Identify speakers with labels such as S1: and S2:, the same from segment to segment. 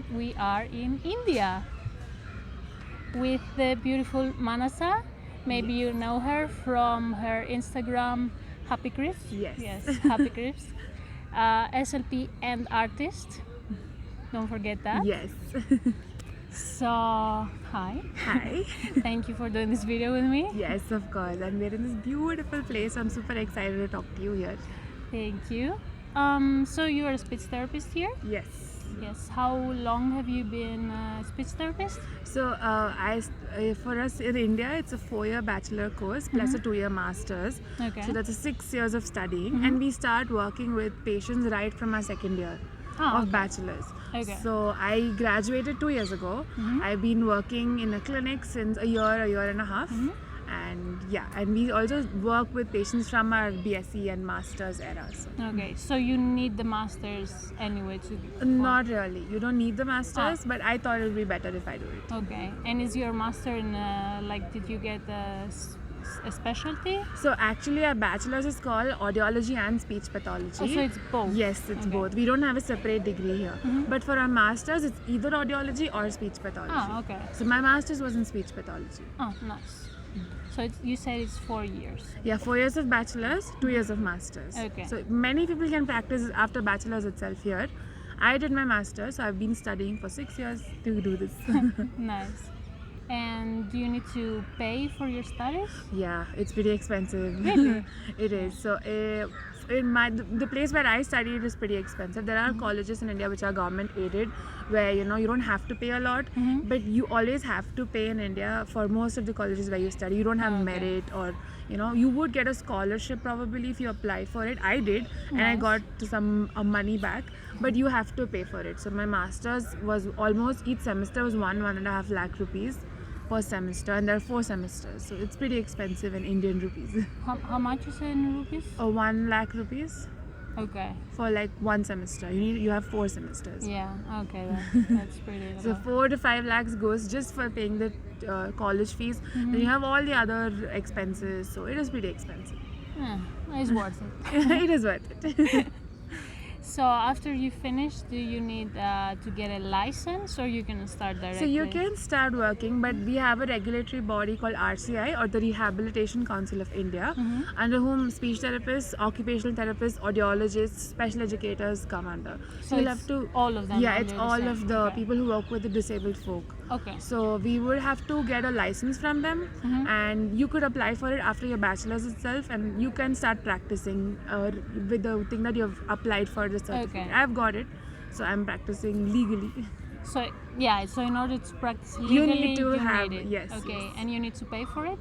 S1: and we are in India with the beautiful Manasa. Maybe you know her from her Instagram, Happy Crisps.
S2: Yes.
S1: Happy Crisps. SLP and artist. Don't forget that.
S2: Yes.
S1: So, hi.
S2: Hi.
S1: Thank you for doing this video with me.
S2: Yes, of course. And we're in this beautiful place. I'm super excited to talk to you here.
S1: Thank you. So you are a speech therapist here?
S2: Yes.
S1: Yes. How long have you been a speech therapist?
S2: So, for us in India, it's a 4-year bachelor course plus a 2-year master's.
S1: Okay.
S2: So that's a 6 years of studying, and we start working with patients right from our second year of
S1: okay.
S2: bachelor's.
S1: Okay.
S2: So I graduated 2 years ago. I've been working in a clinic since a year and a half. And we also work with patients from our BSc and master's era. So.
S1: Okay, so you need the masters anyway to...
S2: Not really. You don't need the masters, but I thought it would be better if I do it.
S1: Okay, and is your master in did you get a specialty?
S2: So actually our bachelor's is called audiology and speech pathology.
S1: Oh, so it's both?
S2: Yes, it's both. We don't have a separate degree here. But for our master's, it's either audiology or speech pathology.
S1: Ah, okay.
S2: So my master's was in speech pathology.
S1: Oh, nice. So you said it's 4 years.
S2: Yeah, 4 years of bachelor's, 2 years of master's.
S1: Okay.
S2: So many people can practice after bachelor's itself here. I did my master's, so I've been studying for 6 years to do this.
S1: Nice. And do you need to pay for your studies?
S2: Yeah, it's pretty expensive.
S1: Really?
S2: It is. So in the place where I studied is pretty expensive. There are colleges in India which are government aided, where you don't have to pay a lot, but you always have to pay in India for most of the colleges where you study. You don't have merit, or you would get a scholarship probably if you apply for it. I did, and I got some money back, but you have to pay for it. So my master's was almost, each semester was 1.5 lakh rupees per semester, and there are 4 semesters, so it's pretty expensive in Indian rupees.
S1: How much is it in rupees?
S2: 1 lakh rupees
S1: Okay.
S2: for like 1 semester. You have 4 semesters.
S1: Yeah, okay, that's pretty
S2: So
S1: lot.
S2: 4 to 5 lakhs goes just for paying the college fees. Then you have all the other expenses, so it is pretty expensive.
S1: Yeah, it's worth it.
S2: It is worth it.
S1: So after you finish, do you need to get a license, or you can start directly?
S2: So you can start working, but we have a regulatory body called RCI, or the Rehabilitation Council of India, under whom speech therapists, occupational therapists, audiologists, special educators come under.
S1: So
S2: you'll
S1: it's
S2: have to
S1: all of them.
S2: Yeah,
S1: under
S2: it's
S1: the
S2: all
S1: same-
S2: of the
S1: okay.
S2: people who work with the disabled folk.
S1: Okay.
S2: So we would have to get a license from them, and you could apply for it after your bachelor's itself, and you can start practicing with the thing that you've applied for the certificate.
S1: Okay.
S2: I've got it, so I'm practicing legally.
S1: So yeah, so in order to practice legally,
S2: need to have-
S1: need it.
S2: yes,
S1: Okay,
S2: yes.
S1: and you need to pay for it.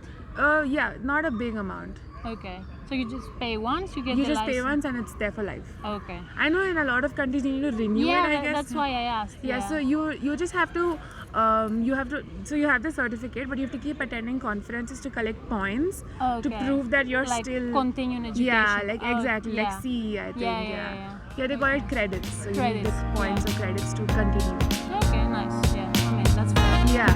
S2: Yeah, not a big amount.
S1: Okay, so you just pay once, you get
S2: You
S1: the
S2: just
S1: license.
S2: pay once, and it's there for life.
S1: Okay.
S2: I know in a lot of countries you need to renew
S1: Yeah,
S2: it. I guess
S1: that's why I asked.
S2: Yeah, so you just have to you have the certificate, but you have to keep attending conferences to collect points to
S1: Okay.
S2: prove that you're
S1: like
S2: still
S1: continuing education.
S2: yeah, like exactly
S1: yeah.
S2: like CE, I think.
S1: Yeah.
S2: Yeah, they call it credits. So you need
S1: Credits,
S2: the points or credits to continue.
S1: Okay, nice. Yeah, I mean that's fair.
S2: Yeah.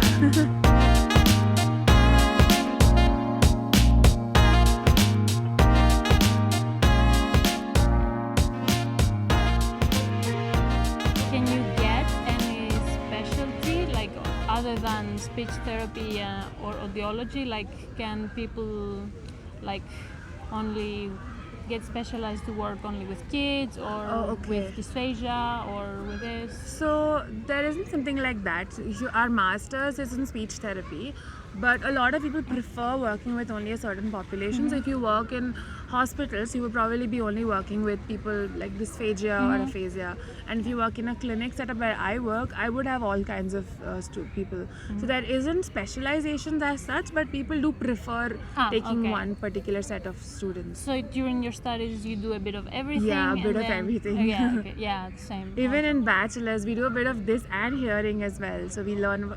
S1: Can you get any specialty like other than speech therapy or audiology? Like, can people like only get specialized to work only with kids, or with dysphagia, or with this?
S2: So there isn't something like that. Our master's is in speech therapy, but a lot of people prefer working with only a certain population. So if you work in hospitals, you would probably be only working with people like dysphagia or aphasia. And if you work in a clinic setup where I work, I would have all kinds of people. So there isn't specializations as such, but people do prefer taking one particular set of students.
S1: So during your studies, you do a bit of everything.
S2: Yeah, a
S1: and
S2: bit of
S1: then-
S2: everything.
S1: Yeah, okay. Yeah, same.
S2: Even in bachelor's, we do a bit of this and hearing as well. So we learn.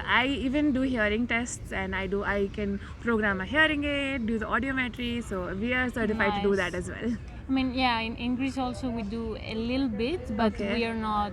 S2: I even do hearing tests, and I can program a hearing aid, do the audiometry. So we are certified to do
S1: Nice.
S2: that as well.
S1: I mean, yeah, in Greece also we do a little bit, but we are not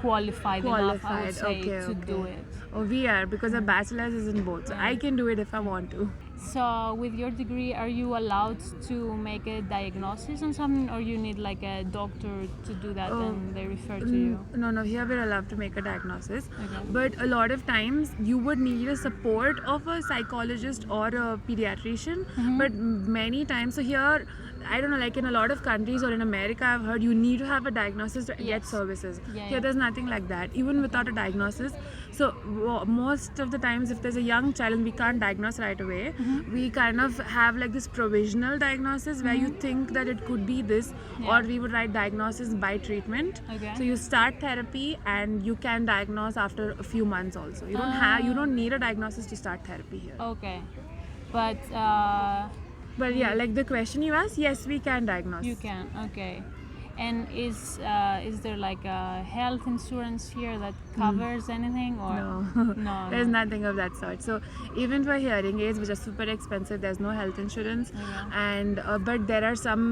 S1: qualified enough, I would say, to do it.
S2: Oh, we are, because a bachelor's is in both. So I can do it if I want to.
S1: So with your degree, are you allowed to make a diagnosis on something, or you need like a doctor to do that and they refer to you?
S2: No, here we're allowed to make a diagnosis.
S1: Okay.
S2: But a lot of times you would need a support of a psychologist or a pediatrician. But many times, so here, I don't know, like in a lot of countries or in America, I've heard you need to have a diagnosis to get
S1: Yes.
S2: services.
S1: Yeah,
S2: Here,
S1: yeah.
S2: there's nothing like that, even without a diagnosis. So, most of the times, if there's a young child and we can't diagnose right away, we kind of have like this provisional diagnosis where you think that it could be this,
S1: Yeah.
S2: or we would write diagnosis by treatment.
S1: Okay.
S2: So, you start therapy and you can diagnose after a few months also. You don't need a diagnosis to start therapy here.
S1: Okay. But
S2: But yeah, like the question you asked, yes, we can diagnose.
S1: you can. Okay. And is there like a health insurance here that covers anything, or
S2: No, there's nothing of that sort. So even for hearing aids, which are super expensive, there's no health insurance. And but there are some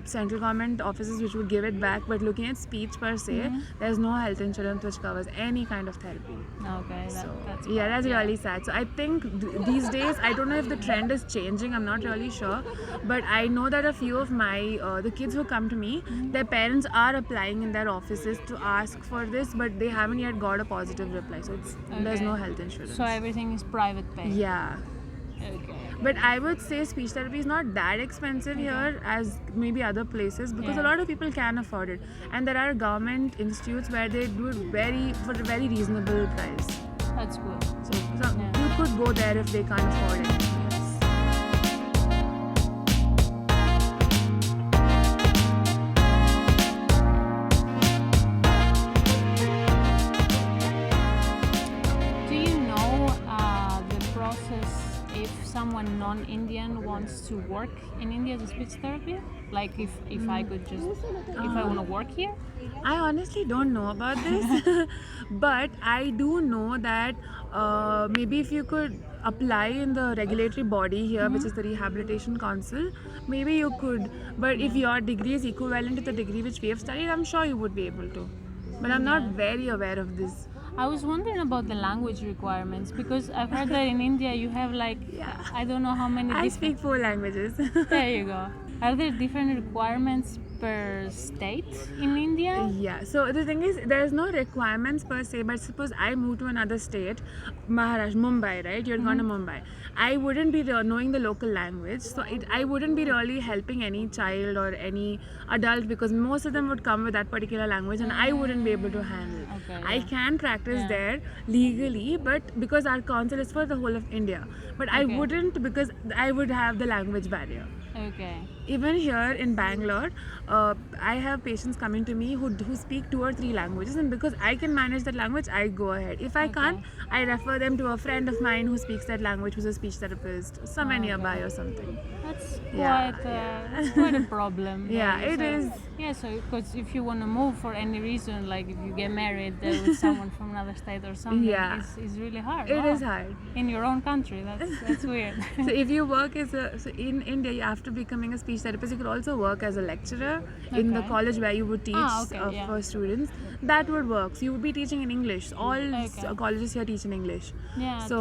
S2: central government offices which will give it back. But looking at speech per se, there's no health insurance which covers any kind of therapy.
S1: Okay, that's
S2: Yeah, that's
S1: yeah.
S2: really sad. So I think these days, I don't know if the trend is changing. I'm not really sure, but I know that a few of my the kids who come to me, their parents are applying in their offices to ask for this, but they haven't yet got a positive reply. So there's
S1: Okay.
S2: no health insurance.
S1: So everything is private pay.
S2: Yeah.
S1: Okay.
S2: But I would say speech therapy is not that expensive here as maybe other places, because a
S1: Yeah.
S2: lot of people can afford it. And there are government institutes where they do it for a very reasonable price.
S1: That's good.
S2: So
S1: Yeah.
S2: you could go there if they can't afford it.
S1: Do you know the process if someone non-Indian wants to work in India as a speech therapy? Like if I could just, if I want to work here?
S2: I honestly don't know about this, but I do know that maybe if you could apply in the regulatory body here, which is the Rehabilitation Council, maybe you could. But if your degree is equivalent to the degree which we have studied, I'm sure you would be able to. But I'm not very aware of this.
S1: I was wondering about the language requirements, because I've heard that in India you have like, I don't know how many
S2: I
S1: different...
S2: speak 4 languages.
S1: There you go. Are there different requirements per state in India?
S2: Yeah, so the thing is, there's no requirements per se, but suppose I move to another state, Maharashtra, Mumbai, right? You're going to Mumbai. I wouldn't be knowing the local language, so I wouldn't be really helping any child or any adult, because most of them would come with that particular language and I wouldn't be able to handle.
S1: Okay,
S2: I can practice
S1: Yeah.
S2: there legally, but because our council is for the whole of India. But I
S1: Okay.
S2: wouldn't, because I would have the language barrier.
S1: Okay.
S2: Even here in Bangalore, I have patients coming to me who speak 2 or 3 languages, and because I can manage that language, I go ahead. If I can't, I refer them to a friend of mine who speaks that language, who's a speech therapist, somewhere nearby or something.
S1: That's
S2: Yeah,
S1: that's quite a problem.
S2: Yeah,
S1: really.
S2: it is.
S1: Yeah, so because if you want to move for any reason, like if you get married with someone from another state or something,
S2: Yeah.
S1: it's really hard.
S2: It
S1: Wow.
S2: is hard.
S1: In your own country, that's weird.
S2: So if you work so in India, after becoming a speech therapist, you could also work as a lecturer in the
S1: Okay.
S2: college where you would teach
S1: yeah.
S2: for students. That would work. So you would be teaching in English. All colleges here teach in English.
S1: Yeah,
S2: So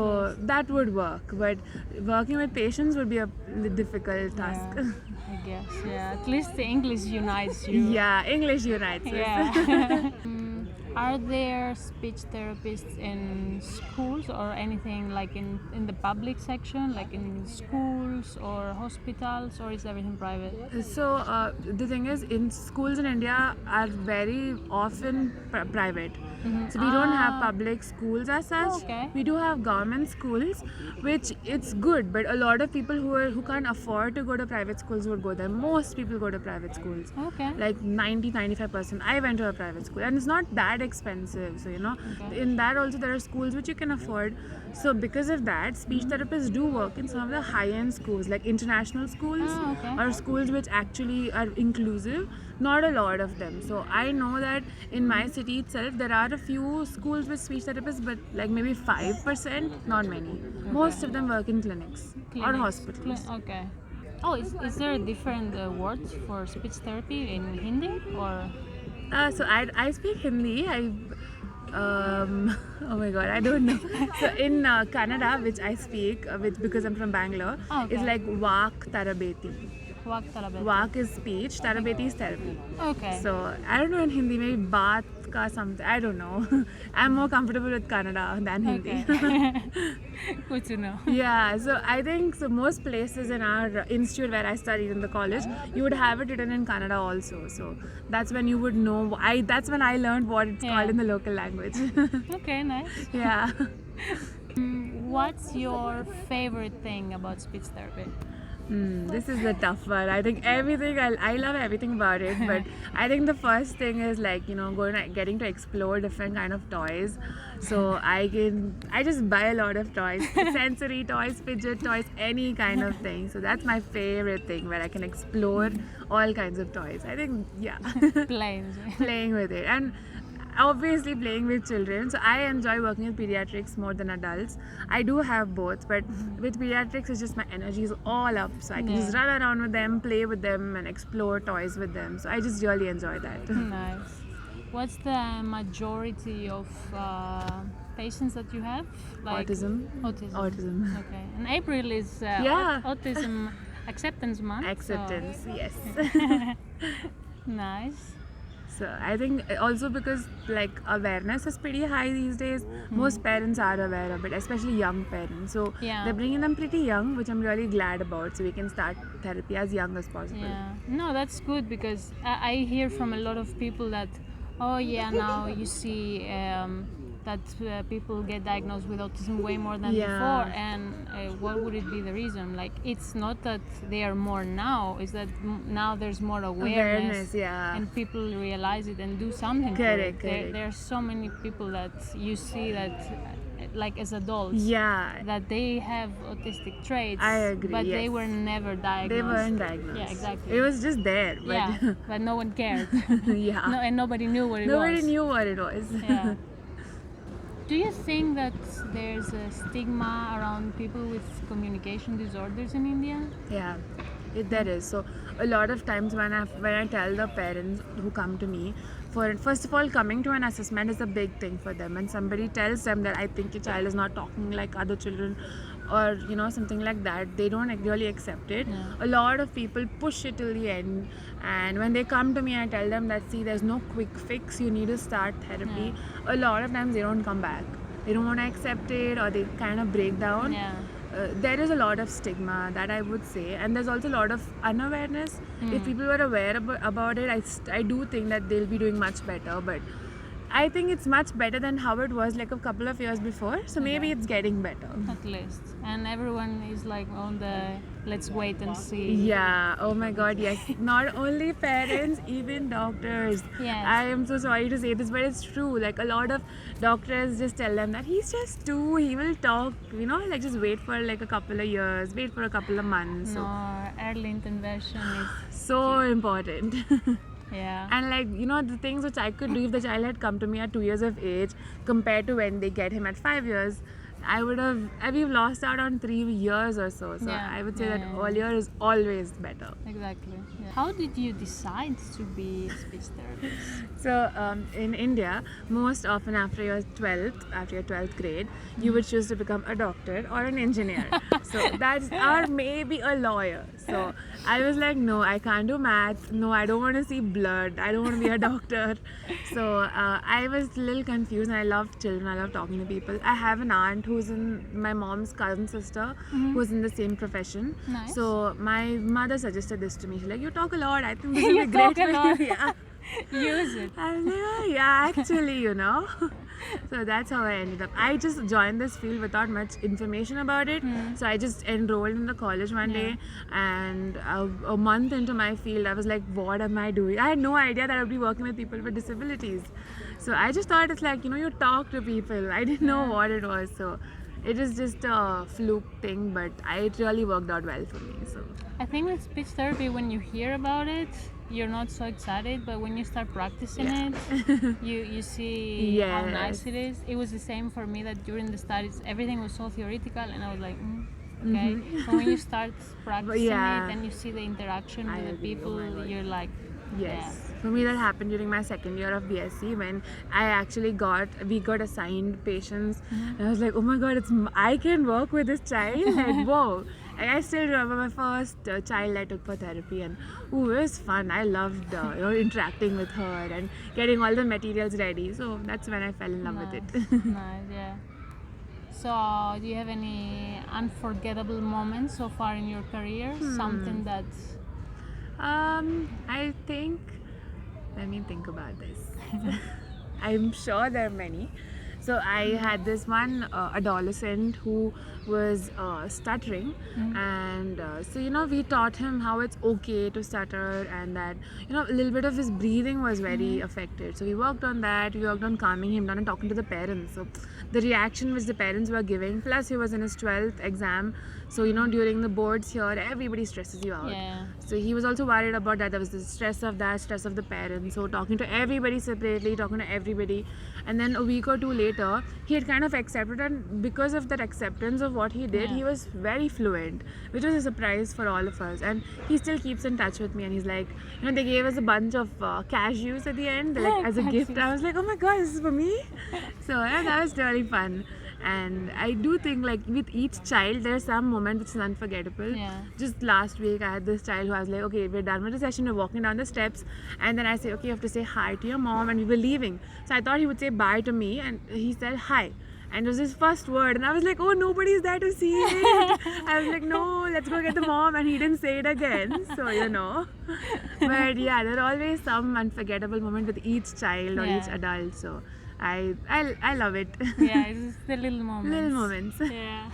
S2: that would work. But working with patients would be a difficult task.
S1: Yeah, I guess. Yeah, at least the English unites you.
S2: Yeah, English unites us.
S1: Yeah. Are there speech therapists in schools or anything like in the public section, like in schools or hospitals, or is everything private?
S2: So the thing is, in schools in India are very often private. So we don't have public schools as such.
S1: Okay.
S2: We do have government schools, which it's good, but a lot of people who can't afford to go to private schools would go there. Most people go to private schools.
S1: Okay.
S2: Like 90-95%. I went to a private school, and it's not that expensive. So in that also there are schools which you can afford. So because of that, speech therapists do work in some of the high-end schools, like international schools
S1: Okay.
S2: or schools which actually are inclusive. Not a lot of them. So I know that in my city itself there are a few schools with speech therapists, but like maybe 5%, not many. Most of them work in clinics or
S1: Clinics.
S2: hospitals.
S1: Okay. Oh, is there a different words for speech therapy in Hindi or?
S2: So I speak Hindi. Oh my god, I don't know. So in Kannada, which I speak, because I'm from Bangalore,
S1: Okay.
S2: it's like Vak Tarabeti.
S1: Vak tarabeti.
S2: Vak is speech, Tarabeti is therapy.
S1: Okay.
S2: So I don't know in Hindi, maybe Baat ka something. I don't know. I'm more comfortable with Kannada than Hindi.
S1: Okay. Good to know.
S2: Yeah, so I think so most places in our institute where I studied in the college, you would have it written in Kannada also. So that's when you would know. That's when I learned what it's
S1: Yeah.
S2: called in the local language.
S1: Okay, nice.
S2: Yeah.
S1: What's your favorite thing about speech therapy?
S2: This is a tough one. I think everything, I love everything about it, but I think the first thing is like, getting to explore different kind of toys. So I just buy a lot of toys, sensory toys, fidget toys, any kind of thing. So that's my favorite thing, where I can explore all kinds of toys. I think, yeah,
S1: Planes.
S2: playing with it. And obviously playing with children, so I enjoy working with pediatrics more than adults. I do have both, but with pediatrics it's just my energy is all up, so I can just run around with them, play with them and explore toys with them, so I just really enjoy that.
S1: Nice. What's the majority of patients that you have?
S2: Autism.
S1: Autism. Okay. And April is
S2: Yeah.
S1: Autism Acceptance Month.
S2: Acceptance, yes.
S1: So. Nice.
S2: So I think also because like awareness is pretty high these days, most parents are aware of it, especially young parents. So
S1: Yeah.
S2: they're bringing them pretty young, which I'm really glad about. So we can start therapy as young as possible.
S1: Yeah. No, that's good, because I hear from a lot of people that, oh yeah, now you see that people get diagnosed with autism way more than
S2: Yeah.
S1: before, and what would it be the reason? Like, it's not that they are more now, it's that now there's more awareness,
S2: Yeah.
S1: and people realize it and do something
S2: Correct,
S1: for it.
S2: correct.
S1: There are so many people that you see that, like as adults,
S2: Yeah.
S1: that they have autistic traits,
S2: I agree,
S1: but they
S2: yes.
S1: were never diagnosed.
S2: They weren't diagnosed.
S1: Yeah, exactly.
S2: It was just there, but
S1: Yeah, but no one cared.
S2: yeah.
S1: No, and nobody knew what it
S2: Nobody
S1: was.
S2: knew what it was.
S1: Yeah. Do you think that there's a stigma around people with communication disorders in India?
S2: Yeah, there is. So a lot of times when I tell the parents who come to me, first of all, coming to an assessment is a big thing for them. And somebody tells them that I think your child is not talking like other children, or something like that, they don't really accept it.
S1: Yeah.
S2: A lot of people push it till the end, and when they come to me, I tell them that, see, there's no quick fix, you need to start therapy. A lot of times they don't come back, they don't want to accept it, or they kind of break down.
S1: Yeah.
S2: There is a lot of stigma, that I would say, and there's also a lot of unawareness. If people were aware about it, I do think that they'll be doing much better, but I think it's much better than how it was like a couple of years before, so maybe it's getting better.
S1: At least. And everyone is like on the let's wait and see.
S2: Yeah, oh my god, yes. Not only parents, even doctors.
S1: Yes.
S2: I am so sorry to say this, but it's true. Like a lot of doctors just tell them that he's just 2, he will talk, like just wait for like a couple of years, wait for a couple of months. So,
S1: No, early intervention is.
S2: so important.
S1: Yeah.
S2: And like, the things which I could do if the child had come to me at 2 years of age compared to when they get him at 5 years, we've lost out on 3 years or so. So
S1: Yeah,
S2: I would say
S1: yeah,
S2: that
S1: yeah.
S2: earlier is always better.
S1: Exactly. Yeah. How did you decide to be a speech therapist?
S2: So in India, most often after your 12th grade, you would choose to become a doctor or an engineer. So that's, or maybe a lawyer. So I was like, no, I can't do math. No, I don't want to see blood. I don't want to be a doctor. So I was a little confused, and I love children. I love talking to people. I have an aunt who's my mom's cousin sister, who's in the same profession.
S1: Nice.
S2: So my mother suggested this to me. She's like, you talk a lot. I think this will
S1: You
S2: be great
S1: talk a
S2: for
S1: lot.
S2: you. Yeah.
S1: Use it.
S2: I was like, oh, yeah, actually, So that's how I ended up. I just joined this field without much information about it. So I just enrolled in the college one day, and a month into my field, I was like, what am I doing? I had no idea that I would be working with people with disabilities. So I just thought it's like, you talk to people. I didn't know what it was. So it is just a fluke thing, but it really worked out well for me. So
S1: I think with speech therapy, when you hear about it, you're not so excited, but when you start practicing it, you see how nice it is. It was the same for me, that during the studies everything was so theoretical, and I was like, okay. But when you start practicing it and you see the interaction with the
S2: agree. Oh
S1: people,
S2: my God.
S1: you're like,
S2: Yes. For me, that happened during my second year of BSc when we got assigned patients. And I was like, oh my god, I can work with this child. Like, whoa. And I still remember my first child I took for therapy, and ooh, it was fun. I loved interacting with her and getting all the materials ready. So that's when I fell in love with it.
S1: Nice, yeah. So, do you have any unforgettable moments so far in your career? Something that
S2: I think. Let me think about this. I'm sure there are many. So I had this one adolescent who was stuttering, and so we taught him how it's okay to stutter, and that a little bit of his breathing was very affected. So we worked on that. We worked on calming him down and talking to the parents. So the reaction which the parents were giving, plus he was in his 12th exam. So during the boards here, everybody stresses you out.
S1: Yeah.
S2: So he was also worried about that. There was the stress of that, stress of the parents. So talking to everybody separately, talking to everybody, and then a week or two later, he had kind of accepted, and because of that acceptance of what he did, he was very fluent, which was a surprise for all of us. And he still keeps in touch with me, and he's like, they gave us a bunch of cashews at the end, like as a gift. I was like, oh my god, this is for me. So yeah, that was really fun. And I do think, like, with each child there's some moment which is unforgettable. Just last week I had this child who I was like, okay, we're done with the session, we're walking down the steps, and then I say, okay, you have to say hi to your mom, and we were leaving. So I thought he would say bye to me, and he said hi, and it was his first word, and I was like, oh, nobody's there to see it. I was like, no, let's go get the mom, and he didn't say it again. So but yeah, there are always some unforgettable moment with each child or each adult. So I love it.
S1: Yeah, it's just the little moments.
S2: Little moments.
S1: Yeah.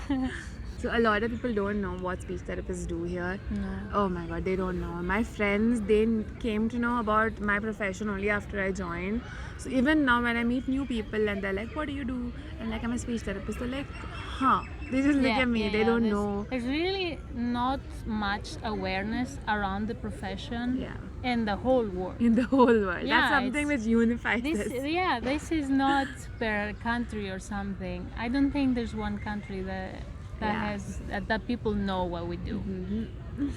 S2: So a lot of people don't know what speech therapists do here.
S1: No.
S2: Oh my god, they don't know. My friends, they came to know about my profession only after I joined. So even now when I meet new people and they're like, what do you do? And like, I'm a speech therapist. They're like, huh. They just look at me. They don't know.
S1: There's really not much awareness around the profession in the whole world.
S2: In the whole world.
S1: Yeah,
S2: that's something which unifies
S1: this.
S2: us.
S1: Yeah, this is not per country or something. I don't think there's one country that has that people know what we do.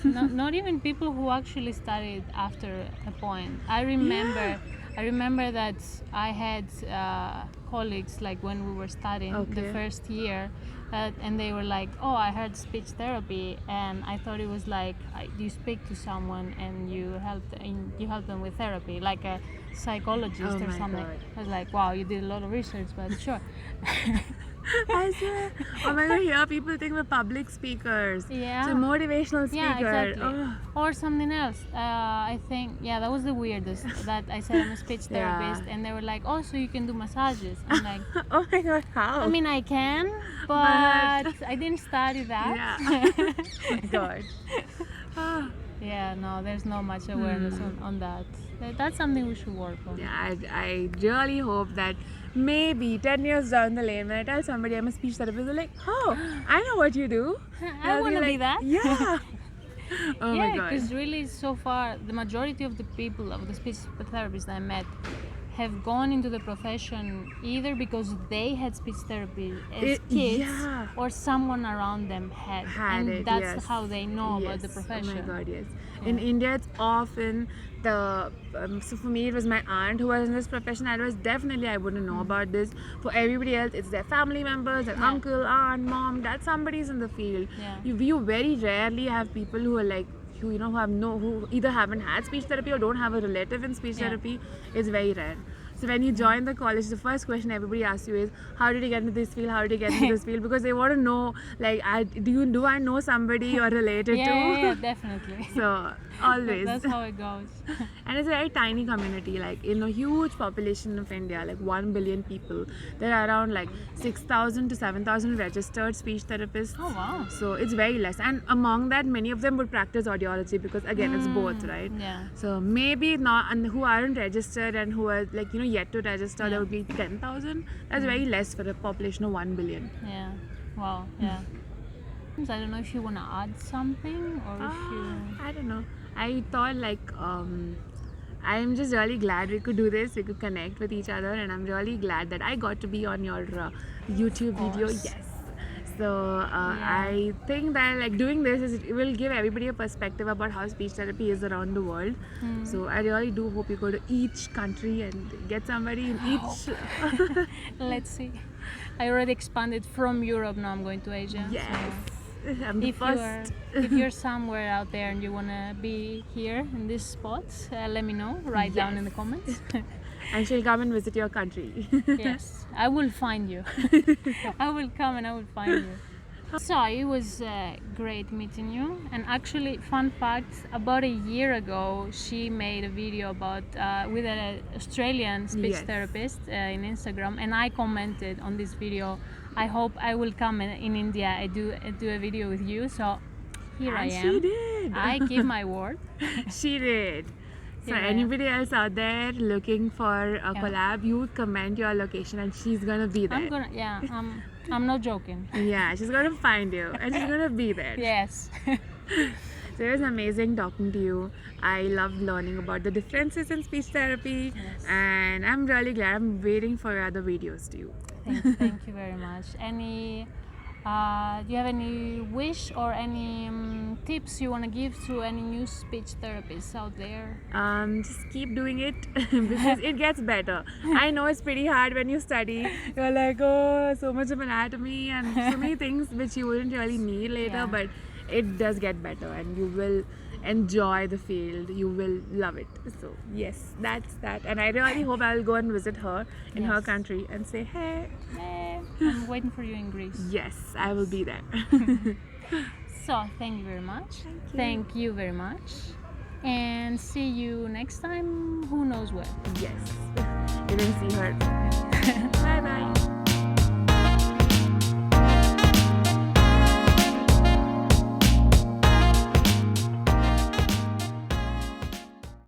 S1: Not even people who actually studied after a point. I remember that I had colleagues, like when we were studying the first year, and they were like, oh, I heard speech therapy, and I thought it was like you speak to someone and you help them with therapy, like a psychologist or something.
S2: God.
S1: I was like, wow, you did a lot of research, but sure.
S2: I swear. Oh my god, here people think we're public speakers.
S1: Yeah.
S2: So motivational speaker.
S1: Yeah, exactly.
S2: Oh.
S1: Or something else. I think, that was the weirdest. That I said I'm a speech therapist, and they were like, oh, so you can do massages. I'm like,
S2: oh my god, how?
S1: I mean, I can, but I didn't study that.
S2: Yeah. Oh my god.
S1: Yeah, no, there's not much awareness on that. That's something we should work on.
S2: Yeah, I really hope that maybe 10 years down the lane, when I tell somebody I'm a speech therapist, they're like, oh, I know what you do.
S1: I want to be that.
S2: Yeah. Oh my god.
S1: Because really, so far, the majority of the people, of the speech therapists I met, have gone into the profession either because they had speech therapy as kids, or someone around them had and
S2: it,
S1: that's how they know about the profession.
S2: Oh my god, yes. In India, it's often so for me, it was my aunt who was in this profession. I wouldn't know about this. For everybody else, it's their family members, their uncle, aunt, mom, dad, somebody's in the field. You very rarely have people who are like, who either haven't had speech therapy or don't have a relative in speech therapy. It's very rare. So when you join the college, the first question everybody asks you is, how did you get into this field? How did you get into this field? Because they want to know, like, do I know somebody you're related to?
S1: Yeah, definitely.
S2: So always.
S1: That's how it goes.
S2: And it's a very tiny community, like in a huge population of India, like 1 billion people. There are around like 6,000 to 7,000 registered speech therapists.
S1: Oh wow.
S2: So it's very less. And among that, many of them would practice audiology because again, it's both, right?
S1: Yeah.
S2: So maybe not, and who aren't registered and who are like, yet to register, there would be 10,000. That's very less for a population of 1 billion.
S1: Yeah. Wow. Yeah. I don't know if you want to add something or if you...
S2: I don't know. I thought like I'm just really glad we could do this. We could connect with each other, and I'm really glad that I got to be on your YouTube video. Yes. So I think that like doing this it will give everybody a perspective about how speech therapy is around the world. So I really do hope you go to each country and get somebody in each.
S1: Let's see. I already expanded from Europe. Now I'm going to Asia.
S2: Yes.
S1: So
S2: I'm the
S1: if
S2: first.
S1: if you're somewhere out there and you wanna be here in this spot, let me know. Write down in the comments.
S2: And she'll come and visit your country.
S1: Yes, I will find you. I will come and I will find you. So it was great meeting you. And actually, fun fact: about a year ago, she made a video about with an Australian speech
S2: Yes.
S1: therapist in Instagram, and I commented on this video. I hope I will come in India. I do a video with you. So here I
S2: And
S1: am.
S2: she did.
S1: I give my word.
S2: She did. So
S1: Yeah.
S2: anybody else out there looking for a collab, you comment your location and she's gonna be there.
S1: I'm not joking.
S2: Yeah, she's gonna find you and she's gonna be there.
S1: Yes.
S2: So it was amazing talking to you. I loved learning about the differences in speech therapy,
S1: Yes.
S2: and I'm really glad. I'm waiting for your other videos too.
S1: Thank you very much. Do you have any wish or any tips you want to give to any new speech therapists out there?
S2: Just keep doing it because it gets better. I know it's pretty hard when you study. You're like, oh, so much of anatomy and so many things which you wouldn't really need later,
S1: Yeah.
S2: but it does get better and you will enjoy the field. You will love it. So yes, that's that. And I really hope I'll go and visit her in her
S1: Yes.
S2: country and say, hey,
S1: I'm waiting for you in Greece.
S2: yes, I will be there.
S1: So thank you very much.
S2: you.
S1: Thank you very much. And see you next time. Who knows where?
S2: Yes, you didn't see her. Bye bye.